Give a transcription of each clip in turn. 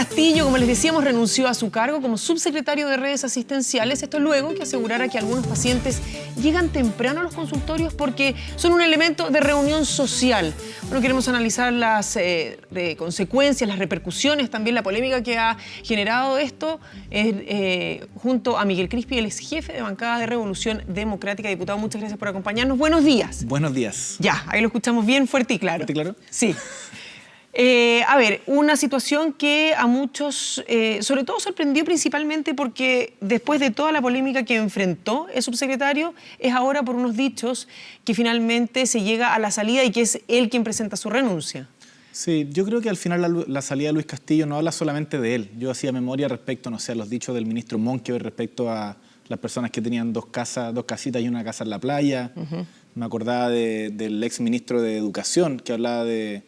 Castillo, como les decíamos, renunció a su cargo como subsecretario de redes asistenciales. Esto luego que asegurara que algunos pacientes llegan temprano a los consultorios porque son un elemento de reunión social. Bueno, queremos analizar las consecuencias, las repercusiones, también la polémica que ha generado esto, junto a Miguel Crispi, el ex jefe de bancada de Revolución Democrática. Diputado, muchas gracias por acompañarnos. Buenos días. Buenos días. Ya, ahí lo escuchamos bien fuerte y claro. ¿Fuerte y claro? Sí. A ver, una situación que a muchos, sobre todo sorprendió principalmente porque después de toda la polémica que enfrentó el subsecretario, es ahora por unos dichos que finalmente se llega a la salida y que es él quien presenta su renuncia. Sí, yo creo que al final la salida de Luis Castillo no habla solamente de él. Yo hacía memoria respecto, no sé, a los dichos del ministro Monkeberg respecto a las personas que tenían dos casitas y una casa en la playa. Me acordaba del ex ministro de Educación que hablaba de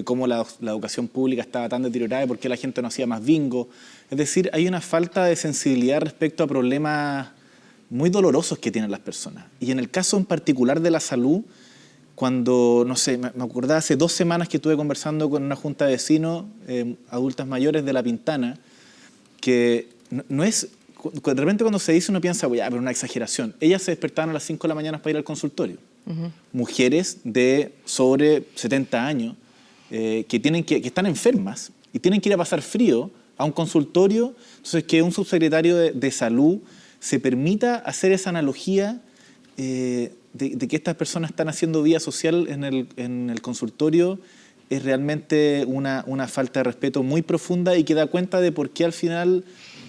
cómo la educación pública estaba tan deteriorada y por qué la gente no hacía más bingo. Es decir, hay una falta de sensibilidad respecto a problemas muy dolorosos que tienen las personas. Y en el caso en particular de la salud, cuando, no sé, me acordaba hace 2 semanas que estuve conversando con una junta de vecinos, adultas mayores de La Pintana, que no es... De repente cuando se dice uno piensa, oye, pero una exageración. Ellas se despertaban a las 5 de la mañana para ir al consultorio. Mujeres de sobre 70 años, que están enfermas y tienen que ir a pasar frío a un consultorio. Entonces, que un subsecretario de salud se permita hacer esa analogía de que estas personas están haciendo vida social en el consultorio es realmente una falta de respeto muy profunda y que da cuenta de por qué al final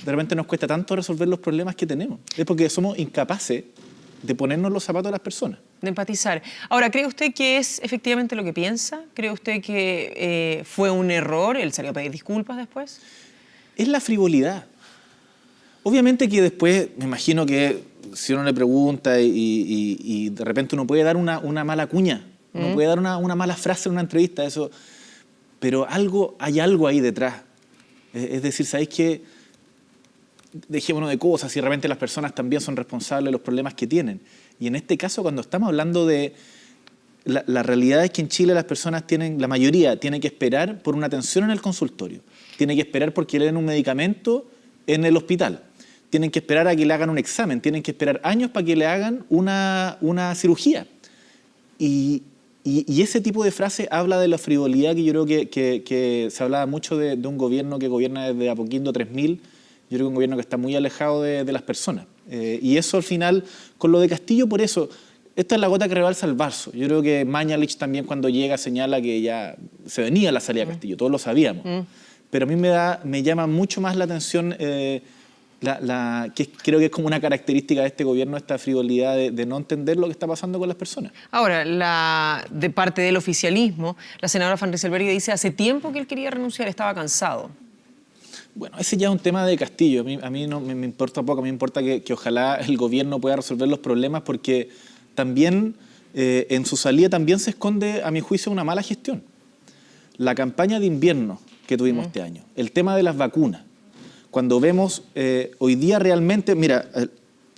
de repente nos cuesta tanto resolver los problemas que tenemos. Es porque somos incapaces de ponernos los zapatos de las personas. De empatizar. Ahora, ¿cree usted que es efectivamente lo que piensa? ¿Cree usted que fue un error? ¿Él salió a pedir disculpas después? Es la frivolidad. Obviamente que después, me imagino que si uno le pregunta y de repente uno puede dar una mala cuña, uno puede dar una mala frase en una entrevista, eso, pero hay algo ahí detrás. Es decir, ¿sabéis qué? Dejémonos de cosas y de repente las personas también son responsables de los problemas que tienen. Y en este caso, cuando estamos hablando de... La realidad es que en Chile las personas la mayoría tiene que esperar por una atención en el consultorio. Tiene que esperar porque le den un medicamento en el hospital. Tienen que esperar a que le hagan un examen. Tienen que esperar años para que le hagan una cirugía. Y ese tipo de frase habla de la frivolidad que yo creo que se hablaba mucho de un gobierno que gobierna desde Apoquindo 3000. Yo creo que un gobierno que está muy alejado de las personas. Y eso al final, con lo de Castillo, por eso, esta es la gota que rebalsa el vaso. Yo creo que Mañalich también cuando llega señala que ya se venía la salida de Castillo, todos lo sabíamos. Pero a mí me llama mucho más la atención, que creo que es como una característica de este gobierno, esta frivolidad de no entender lo que está pasando con las personas. Ahora, de parte del oficialismo, la senadora Van Rysselberghe dice hace tiempo que él quería renunciar, estaba cansado. Bueno, ese ya es un tema de Castillo. A mí no me importa poco, a mí me importa que ojalá el gobierno pueda resolver los problemas porque también en su salida también se esconde, a mi juicio, una mala gestión. La campaña de invierno que tuvimos este año, el tema de las vacunas, cuando vemos hoy día realmente, mira,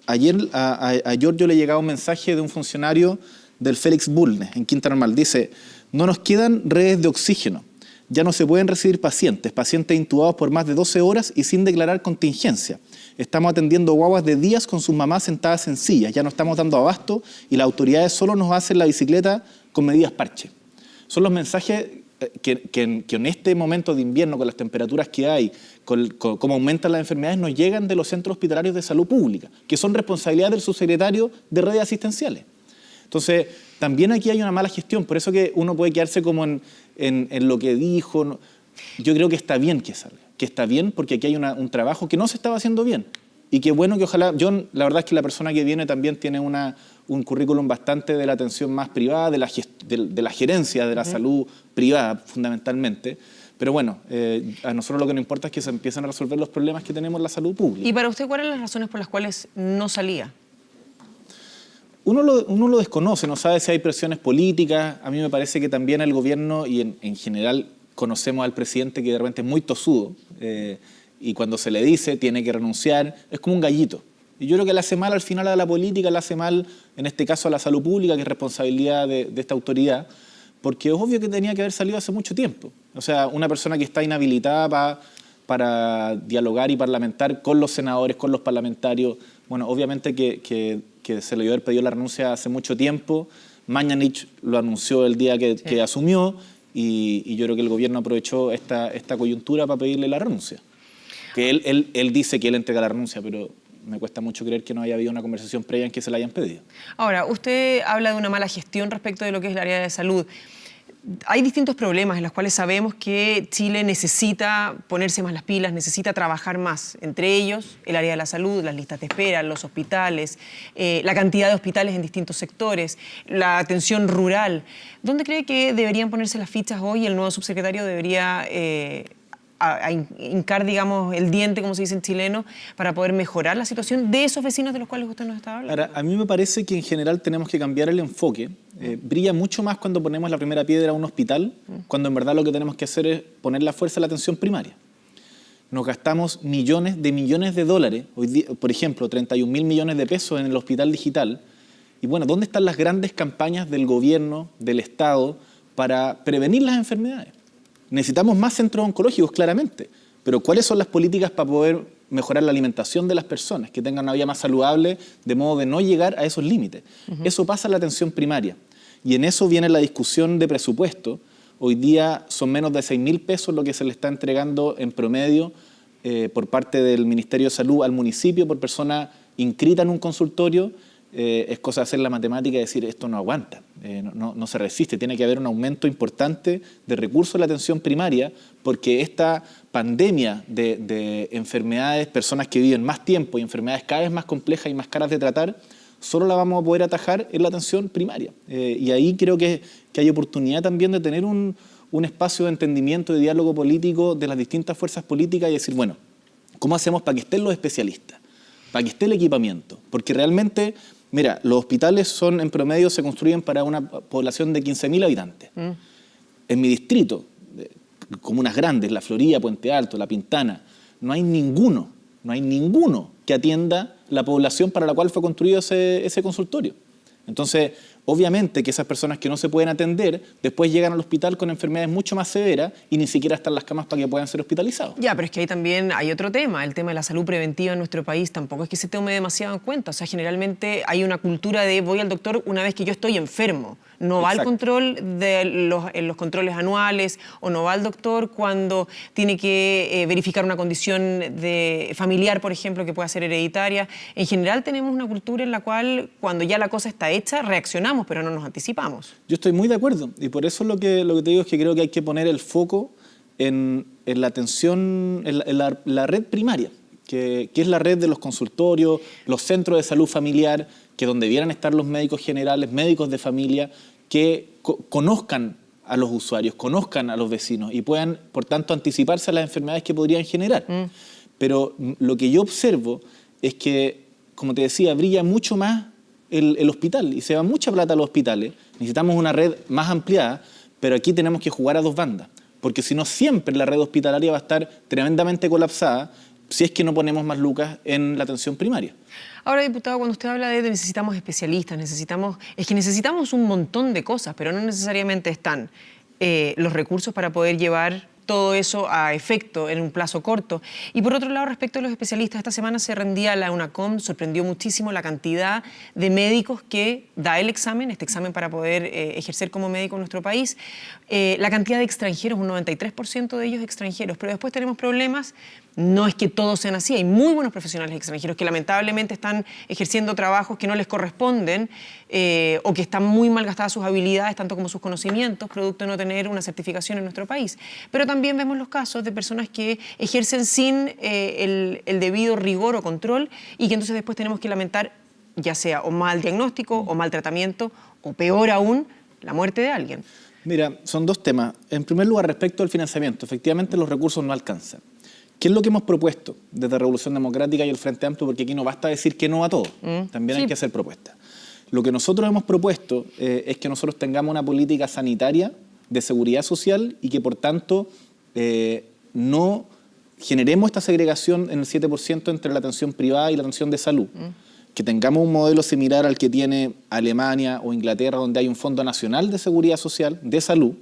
ayer a Giorgio le llegaba un mensaje de un funcionario del Félix Bulnes en Quinta Normal, dice, no nos quedan redes de oxígeno. Ya no se pueden recibir pacientes intubados por más de 12 horas y sin declarar contingencia. Estamos atendiendo guaguas de días con sus mamás sentadas en sillas. Ya no estamos dando abasto y las autoridades solo nos hacen la bicicleta con medidas parche. Son los mensajes que en este momento de invierno, con las temperaturas que hay, con cómo aumentan las enfermedades, nos llegan de los centros hospitalarios de salud pública, que son responsabilidad del subsecretario de redes asistenciales. Entonces, también aquí hay una mala gestión, por eso que uno puede quedarse como en lo que dijo. Yo creo que está bien que salga, que está bien porque aquí hay un trabajo que no se estaba haciendo bien y que bueno que ojalá, la verdad es que la persona que viene también tiene un currículum bastante de la atención más privada, de la gerencia de la salud privada fundamentalmente. Pero bueno, a nosotros lo que nos importa es que se empiecen a resolver los problemas que tenemos en la salud pública. ¿Y para usted cuáles son las razones por las cuales no salía? Uno lo desconoce, no sabe si hay presiones políticas. A mí me parece que también el gobierno y en general conocemos al presidente que de repente es muy tosudo y cuando se le dice tiene que renunciar, es como un gallito. Y yo creo que le hace mal al final a la política, le hace mal en este caso a la salud pública, que es responsabilidad de esta autoridad, porque es obvio que tenía que haber salido hace mucho tiempo. O sea, una persona que está inhabilitada para dialogar y parlamentar con los senadores, con los parlamentarios. Bueno, obviamente que se le dio haber pedido la renuncia hace mucho tiempo. Mañanich lo anunció el día que asumió y yo creo que el gobierno aprovechó esta coyuntura para pedirle la renuncia. Que él dice que él entrega la renuncia, pero me cuesta mucho creer que no haya habido una conversación previa en que se la hayan pedido. Ahora, usted habla de una mala gestión respecto de lo que es el área de salud. Hay distintos problemas en los cuales sabemos que Chile necesita ponerse más las pilas, necesita trabajar más. Entre ellos, el área de la salud, las listas de espera, los hospitales, la cantidad de hospitales en distintos sectores, la atención rural. ¿Dónde cree que deberían ponerse las fichas hoy? El nuevo subsecretario debería hincar, digamos, el diente, como se dice en chileno, para poder mejorar la situación de esos vecinos de los cuales usted nos estaba hablando. Ahora, a mí me parece que en general tenemos que cambiar el enfoque. Brilla mucho más cuando ponemos la primera piedra a un hospital, cuando en verdad lo que tenemos que hacer es poner la fuerza a la atención primaria. Nos gastamos millones de dólares, hoy día, por ejemplo, 31.000 millones de pesos en el hospital digital. Y bueno, ¿dónde están las grandes campañas del gobierno, del Estado, para prevenir las enfermedades? Necesitamos más centros oncológicos, claramente, pero ¿cuáles son las políticas para poder mejorar la alimentación de las personas, que tengan una vida más saludable, de modo de no llegar a esos límites? Eso pasa en la atención primaria, y en eso viene la discusión de presupuesto. Hoy día son menos de 6.000 pesos lo que se le está entregando en promedio por parte del Ministerio de Salud al municipio por persona inscrita en un consultorio. Es cosa de hacer la matemática y decir esto no aguanta, no se resiste, tiene que haber un aumento importante de recursos en la atención primaria, porque esta pandemia de enfermedades, personas que viven más tiempo y enfermedades cada vez más complejas y más caras de tratar, solo la vamos a poder atajar en la atención primaria. Y ahí creo que hay oportunidad también de tener un espacio de entendimiento, de diálogo político de las distintas fuerzas políticas y decir, bueno, ¿cómo hacemos para que estén los especialistas? Para que esté el equipamiento, porque realmente, mira, los hospitales en promedio se construyen para una población de 15.000 habitantes. En mi distrito, comunas grandes, La Florida, Puente Alto, La Pintana, no hay ninguno que atienda la población para la cual fue construido ese consultorio. Entonces, obviamente que esas personas que no se pueden atender, después llegan al hospital con enfermedades mucho más severas y ni siquiera están las camas para que puedan ser hospitalizados. Ya, pero es que ahí también hay otro tema, el tema de la salud preventiva en nuestro país tampoco es que se tome demasiado en cuenta. O sea, generalmente hay una cultura de voy al doctor una vez que yo estoy enfermo. No va al control en los controles anuales, o no va al doctor cuando tiene que verificar una condición familiar, por ejemplo, que pueda ser hereditaria. En general tenemos una cultura en la cual cuando ya la cosa está hecha, reaccionamos, pero no nos anticipamos. Yo estoy muy de acuerdo y por eso lo que te digo es que creo que hay que poner el foco en la atención, en la red primaria, que es la red de los consultorios, los centros de salud familiar, que donde debieran estar los médicos generales, médicos de familia, que conozcan a los usuarios, conozcan a los vecinos y puedan, por tanto, anticiparse a las enfermedades que podrían generar. Pero lo que yo observo es que, como te decía, brilla mucho más el hospital y se va mucha plata a los hospitales. Necesitamos una red más ampliada, pero aquí tenemos que jugar a dos bandas, porque si no siempre la red hospitalaria va a estar tremendamente colapsada si es que no ponemos más lucas en la atención primaria. Ahora, diputado, cuando usted habla de necesitamos especialistas, necesitamos un montón de cosas, pero no necesariamente están los recursos para poder llevar todo eso a efecto en un plazo corto. Y por otro lado, respecto a los especialistas, esta semana se rendía la UNACOM, sorprendió muchísimo la cantidad de médicos que da el examen, este examen para poder ejercer como médico en nuestro país. La cantidad de extranjeros, un 93% de ellos extranjeros, pero después tenemos problemas. No es que todos sean así, hay muy buenos profesionales extranjeros que lamentablemente están ejerciendo trabajos que no les corresponden o que están muy mal gastadas sus habilidades, tanto como sus conocimientos, producto de no tener una certificación en nuestro país. Pero también vemos los casos de personas que ejercen sin el debido rigor o control y que entonces después tenemos que lamentar ya sea o mal diagnóstico o mal tratamiento o peor aún, la muerte de alguien. Mira, son dos temas. En primer lugar, respecto al financiamiento, efectivamente los recursos no alcanzan. ¿Qué es lo que hemos propuesto desde Revolución Democrática y el Frente Amplio? Porque aquí no basta decir que no a todo, también hay que hacer propuestas. Lo que nosotros hemos propuesto es que nosotros tengamos una política sanitaria de seguridad social y que por tanto no generemos esta segregación en el 7% entre la atención privada y la atención de salud. Que tengamos un modelo similar al que tiene Alemania o Inglaterra, donde hay un Fondo Nacional de Seguridad Social, de salud,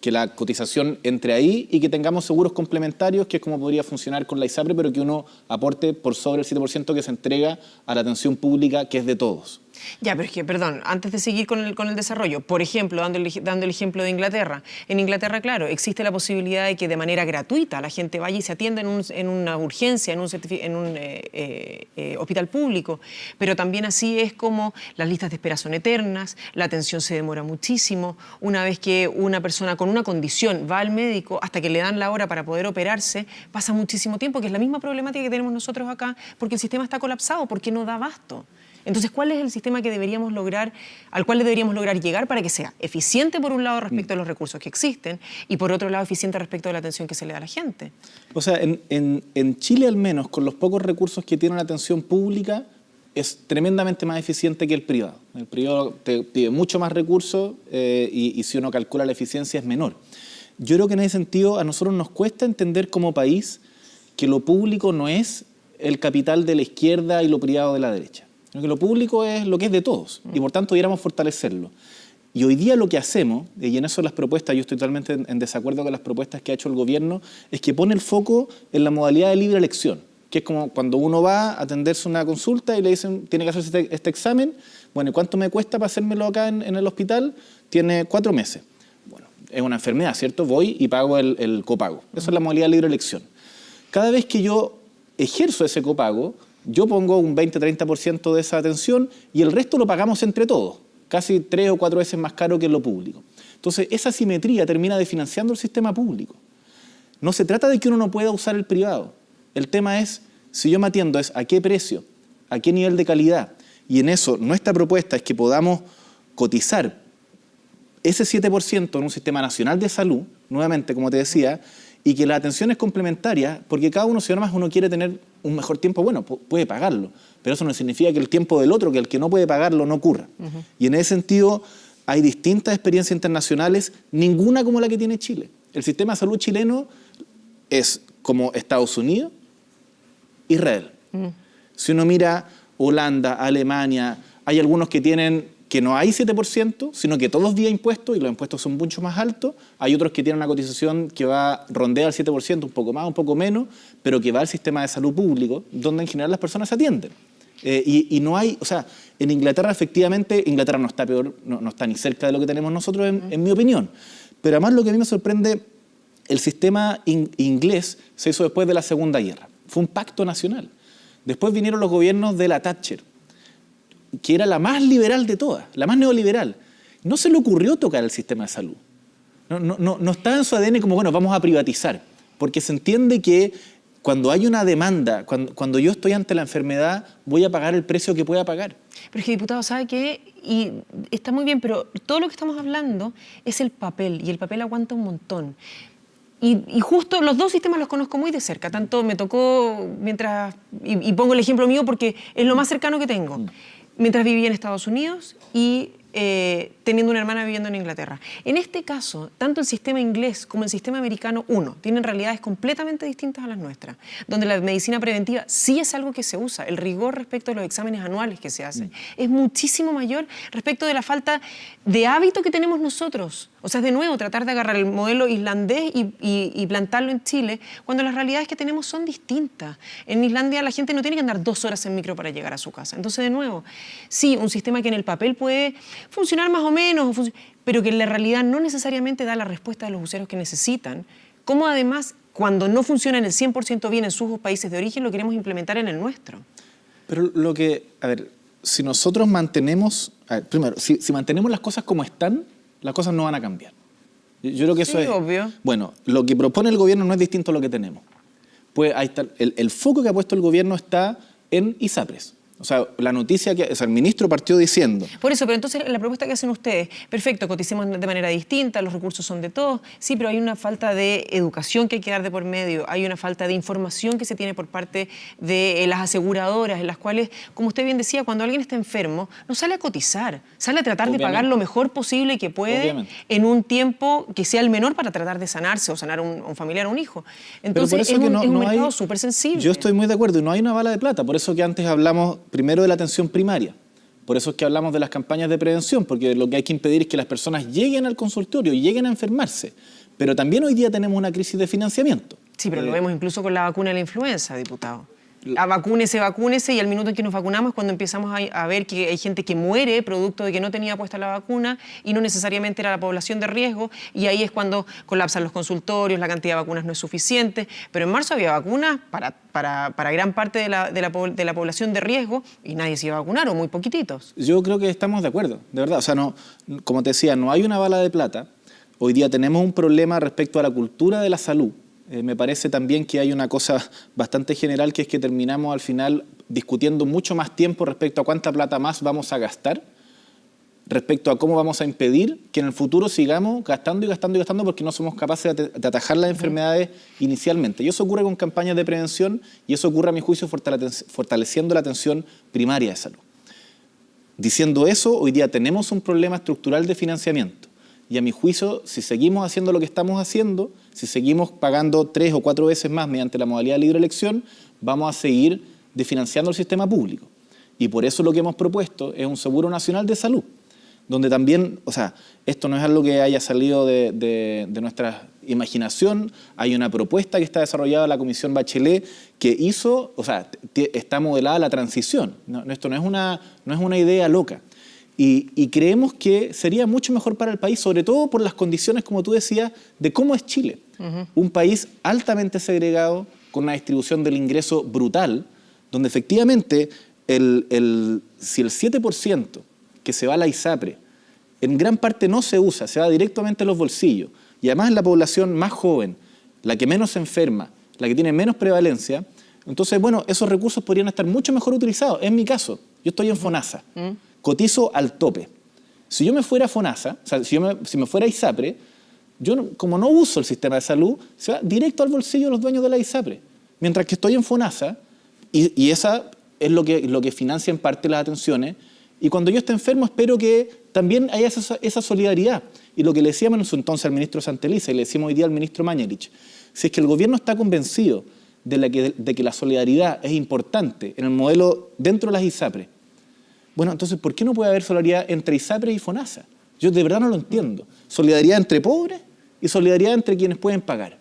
que la cotización entre ahí y que tengamos seguros complementarios, que es como podría funcionar con la ISAPRE, pero que uno aporte por sobre el 7% que se entrega a la atención pública, que es de todos. Ya, pero es que, perdón, antes de seguir con el desarrollo, por ejemplo, dando el ejemplo de Inglaterra. En Inglaterra, claro, existe la posibilidad de que de manera gratuita la gente vaya y se atienda en una urgencia, en un hospital público, pero también así es como las listas de espera son eternas, la atención se demora muchísimo. Una vez que una persona con una condición va al médico hasta que le dan la hora para poder operarse, pasa muchísimo tiempo, que es la misma problemática que tenemos nosotros acá, porque el sistema está colapsado, porque no da abasto. Entonces, ¿cuál es el sistema que deberíamos lograr, al cual deberíamos lograr llegar para que sea eficiente, por un lado, respecto a los recursos que existen y, por otro lado, eficiente respecto a la atención que se le da a la gente? O sea, en Chile, al menos, con los pocos recursos que tiene la atención pública, es tremendamente más eficiente que el privado. El privado te pide mucho más recursos y si uno calcula la eficiencia es menor. Yo creo que en ese sentido a nosotros nos cuesta entender como país que lo público no es el capital de la izquierda y lo privado de la derecha. Que lo público es lo que es de todos y por tanto deberíamos fortalecerlo. Y hoy día lo que hacemos, y en eso las propuestas, yo estoy totalmente en desacuerdo con las propuestas que ha hecho el gobierno, es que pone el foco en la modalidad de libre elección, que es como cuando uno va a atenderse una consulta y le dicen, tiene que hacerse este examen, bueno, ¿y cuánto me cuesta para hacérmelo acá en el hospital? Tiene 4 meses. Bueno, es una enfermedad, ¿cierto? Voy y pago el copago. Esa es la modalidad de libre elección. Cada vez que yo ejerzo ese copago, yo pongo un 20-30% de esa atención y el resto lo pagamos entre todos, casi 3 o 4 veces más caro que en lo público. Entonces, esa simetría termina desfinanciando el sistema público. No se trata de que uno no pueda usar el privado. El tema es, si yo me atiendo, es a qué precio, a qué nivel de calidad. Y en eso, nuestra propuesta es que podamos cotizar ese 7% en un sistema nacional de salud, nuevamente, como te decía, y que la atención es complementaria, porque cada uno, si además uno quiere tener un mejor tiempo, bueno, puede pagarlo, pero eso no significa que el tiempo del otro, que el que no puede pagarlo, no ocurra. Y en ese sentido, hay distintas experiencias internacionales, ninguna como la que tiene Chile. El sistema de salud chileno es como Estados Unidos, Israel. Si uno mira Holanda, Alemania, hay algunos que tienen que no hay 7%, sino que todos vía impuestos y los impuestos son mucho más altos. Hay otros que tienen una cotización que rondea al 7%, un poco más, un poco menos, pero que va al sistema de salud público, donde en general las personas se atienden. Y no hay, o sea, en Inglaterra efectivamente, Inglaterra no está peor, no está ni cerca de lo que tenemos nosotros, en mi opinión. Pero además lo que a mí me sorprende, el sistema inglés se hizo después de la Segunda Guerra. Fue un pacto nacional. Después vinieron los gobiernos de la Thatcher, que era la más liberal de todas, la más neoliberal. No se le ocurrió tocar el sistema de salud. No está en su ADN como, bueno, vamos a privatizar, porque se entiende que cuando hay una demanda, cuando yo estoy ante la enfermedad, voy a pagar el precio que pueda pagar. Pero es que, diputado, ¿sabe qué? Y está muy bien, pero todo lo que estamos hablando es el papel, y el papel aguanta un montón. Y justo los dos sistemas los conozco muy de cerca, tanto me tocó mientras, y pongo el ejemplo mío porque es lo más cercano que tengo, mientras vivía en Estados Unidos y teniendo una hermana viviendo en Inglaterra. En este caso, tanto el sistema inglés como el sistema americano, tienen realidades completamente distintas a las nuestras, donde la medicina preventiva sí es algo que se usa, el rigor respecto a los exámenes anuales que se hacen es muchísimo mayor respecto de la falta de hábito que tenemos nosotros. O sea, de nuevo, tratar de agarrar el modelo islandés y plantarlo en Chile, cuando las realidades que tenemos son distintas. En Islandia la gente no tiene que andar 2 horas en micro para llegar a su casa. Entonces, de nuevo, sí, un sistema que en el papel puede funcionar más o menos, pero que en la realidad no necesariamente da la respuesta de los usuarios que necesitan, como además, cuando no funciona en el 100% bien en sus países de origen, lo queremos implementar en el nuestro. Pero si nosotros mantenemos, primero, si mantenemos las cosas como están, las cosas no van a cambiar. Yo creo que eso es obvio. Bueno, lo que propone el gobierno no es distinto a lo que tenemos. Pues ahí está, el foco que ha puesto el gobierno está en ISAPRES. O sea, la noticia que el ministro partió diciendo. Por eso, pero entonces la propuesta que hacen ustedes, perfecto, coticemos de manera distinta, los recursos son de todos, sí, pero hay una falta de educación que hay que dar de por medio, hay una falta de información que se tiene por parte de las aseguradoras, en las cuales, como usted bien decía, cuando alguien está enfermo, no sale a cotizar, sale a tratar de pagar lo mejor posible que puede en un tiempo que sea el menor para tratar de sanarse o sanar a un familiar o un hijo. Entonces, es un mercado súper sensible. Yo estoy muy de acuerdo, y no hay una bala de plata, por eso que antes hablamos primero de la atención primaria, Por eso es que hablamos de las campañas de prevención, porque lo que hay que impedir es que las personas lleguen al consultorio y lleguen a enfermarse. Pero también hoy día tenemos una crisis de financiamiento. Sí, pero lo vemos incluso con la vacuna de la influenza, diputado. Vacúnese, y al minuto en que nos vacunamos es cuando empezamos a ver que hay gente que muere producto de que no tenía puesta la vacuna y no necesariamente era la población de riesgo, y ahí es cuando colapsan los consultorios, la cantidad de vacunas no es suficiente, pero en marzo había vacunas para gran parte de la población de riesgo y nadie se iba a vacunar, o muy poquititos. Yo creo que estamos de acuerdo, de verdad. O sea, no, como te decía, no hay una bala de plata. Hoy día tenemos un problema respecto a la cultura de la salud. Me parece también que hay una cosa bastante general, que es que terminamos al final discutiendo mucho más tiempo respecto a cuánta plata más vamos a gastar, respecto a cómo vamos a impedir que en el futuro sigamos gastando y gastando y gastando porque no somos capaces de atajar las enfermedades inicialmente. Y eso ocurre con campañas de prevención, y eso ocurre, a mi juicio, fortaleciendo la atención primaria de salud. Diciendo eso, hoy día tenemos un problema estructural de financiamiento. Y a mi juicio, si seguimos haciendo lo que estamos haciendo, si seguimos pagando 3 o 4 veces más mediante la modalidad de libre elección, vamos a seguir desfinanciando el sistema público. Y por eso lo que hemos propuesto es un seguro nacional de salud, donde también, o sea, esto no es algo que haya salido de nuestra imaginación. Hay una propuesta que está desarrollada en la Comisión Bachelet que hizo, o sea, está modelada la transición. Esto no es una idea loca. Y creemos que sería mucho mejor para el país, sobre todo por las condiciones, como tú decías, de cómo es Chile. Un país altamente segregado, con una distribución del ingreso brutal, donde efectivamente si el 7% que se va a la ISAPRE en gran parte no se usa, se va directamente a los bolsillos, y además es la población más joven, la que menos se enferma, la que tiene menos prevalencia, entonces, bueno, esos recursos podrían estar mucho mejor utilizados. En mi caso, yo estoy en FONASA. Cotizo al tope. Si yo me fuera a FONASA, o sea, si me fuera a ISAPRE, yo como no uso el sistema de salud, se va directo al bolsillo de los dueños de la ISAPRE. Mientras que estoy en FONASA, y esa es lo que financia en parte las atenciones, y cuando yo esté enfermo espero que también haya esa solidaridad. Y lo que le decíamos en su entonces al ministro Santeliza, y le decimos hoy día al ministro Mañalich, si es que el gobierno está convencido de que la solidaridad es importante en el modelo dentro de las ISAPRE, bueno, entonces, ¿por qué no puede haber solidaridad entre ISAPRE y FONASA? Yo de verdad no lo entiendo. Solidaridad entre pobres y solidaridad entre quienes pueden pagar.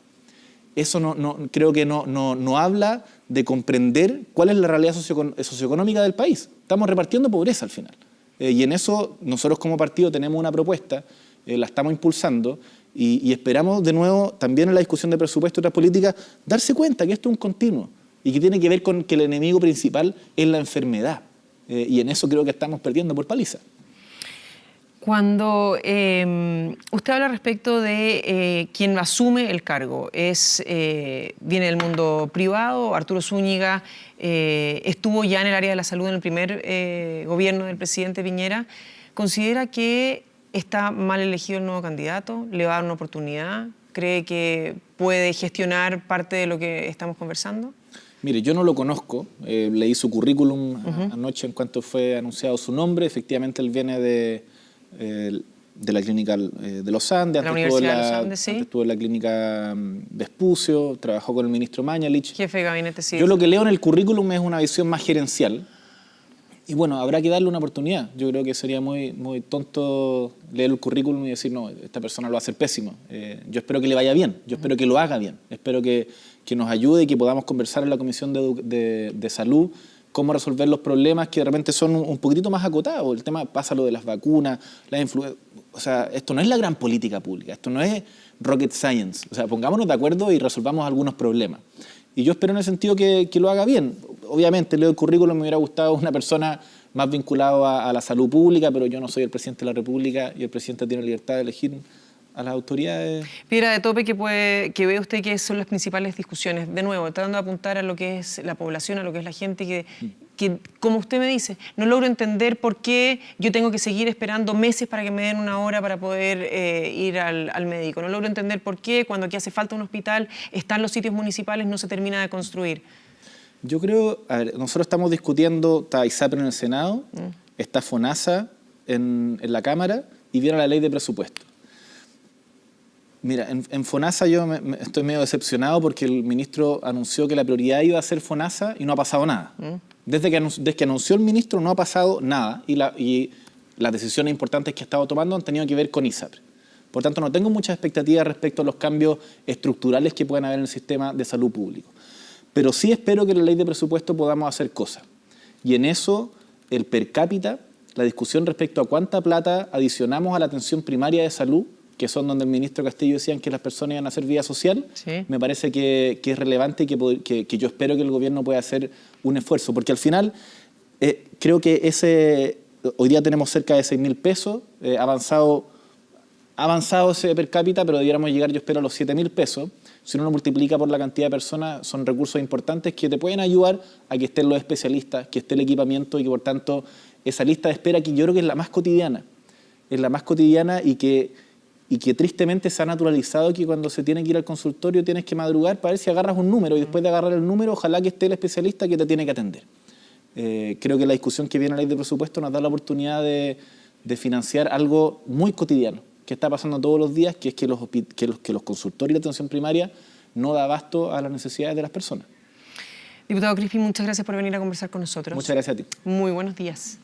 Eso creo que no habla de comprender cuál es la realidad socioeconómica del país. Estamos repartiendo pobreza al final. Y en eso nosotros como partido tenemos una propuesta, la estamos impulsando, y esperamos de nuevo también en la discusión de presupuesto y otras políticas darse cuenta que esto es un continuo y que tiene que ver con que el enemigo principal es la enfermedad. Y en eso creo que estamos perdiendo por paliza. Cuando usted habla respecto de quien asume el cargo, viene del mundo privado. Arturo Zúñiga estuvo ya en el área de la salud en el primer gobierno del presidente Piñera. ¿Considera que está mal elegido el nuevo candidato? ¿Le va a dar una oportunidad? ¿Cree que puede gestionar parte de lo que estamos conversando? Mire, yo no lo conozco, leí su currículum anoche en cuanto fue anunciado su nombre. Efectivamente, él viene de la clínica de los Andes, antes estuvo en la clínica Vespucio, trabajó con el ministro Mañalich. Jefe de gabinete, sí. Yo lo que leo en el currículum es una visión más gerencial. Y bueno, habrá que darle una oportunidad. Yo creo que sería muy tonto leer el currículum y decir, no, esta persona lo va a hacer pésimo. Yo espero que le vaya bien, yo espero que lo haga bien. Espero que nos ayude y que podamos conversar en la Comisión de Salud cómo resolver los problemas que de repente son un poquitito más acotados. El tema pasa lo de las vacunas, las influencias. O sea, esto no es la gran política pública, esto no es rocket science. O sea, pongámonos de acuerdo y resolvamos algunos problemas. Y yo espero en ese sentido que lo haga bien. Obviamente, leo el currículum, me hubiera gustado una persona más vinculada a la salud pública, pero yo no soy el presidente de la República y el presidente tiene libertad de elegir a las autoridades. Piedra de tope que ve usted que son las principales discusiones. De nuevo, tratando de apuntar a lo que es la población, a lo que es la gente que, como usted me dice, no logro entender por qué yo tengo que seguir esperando meses para que me den una hora para poder ir al médico. No logro entender por qué cuando aquí hace falta un hospital, están los sitios municipales, no se termina de construir. Yo creo, a ver, nosotros estamos discutiendo, está ISAPRE en el Senado, está FONASA en la Cámara y viene la ley de presupuesto. Mira, en FONASA yo estoy medio decepcionado porque el ministro anunció que la prioridad iba a ser FONASA y no ha pasado nada. Desde que anunció el ministro no ha pasado nada y las decisiones importantes que ha estado tomando han tenido que ver con ISAPRE. Por tanto, no tengo muchas expectativas respecto a los cambios estructurales que puedan haber en el sistema de salud público. Pero sí espero que en la ley de presupuesto podamos hacer cosas. Y en eso, el per cápita, la discusión respecto a cuánta plata adicionamos a la atención primaria de salud, que son donde el ministro Castillo decían que las personas iban a hacer vida social, sí, me parece que es relevante y que yo espero que el gobierno pueda hacer un esfuerzo. Porque al final, creo que hoy día tenemos cerca de 6.000 pesos, ha avanzado ese per cápita, pero debiéramos llegar, yo espero, a los 7.000 pesos. Si uno lo multiplica por la cantidad de personas, son recursos importantes que te pueden ayudar a que estén los especialistas, que esté el equipamiento y que, por tanto, esa lista de espera, que yo creo que es la más cotidiana, y que tristemente se ha naturalizado que cuando se tiene que ir al consultorio tienes que madrugar para ver si agarras un número y después de agarrar el número, ojalá que esté el especialista que te tiene que atender. Creo que la discusión que viene en la ley de presupuesto nos da la oportunidad de financiar algo muy cotidiano que está pasando todos los días, que es que los consultorios y la atención primaria no da abasto a las necesidades de las personas. Diputado Crispi, muchas gracias por venir a conversar con nosotros. Muchas gracias a ti. Muy buenos días.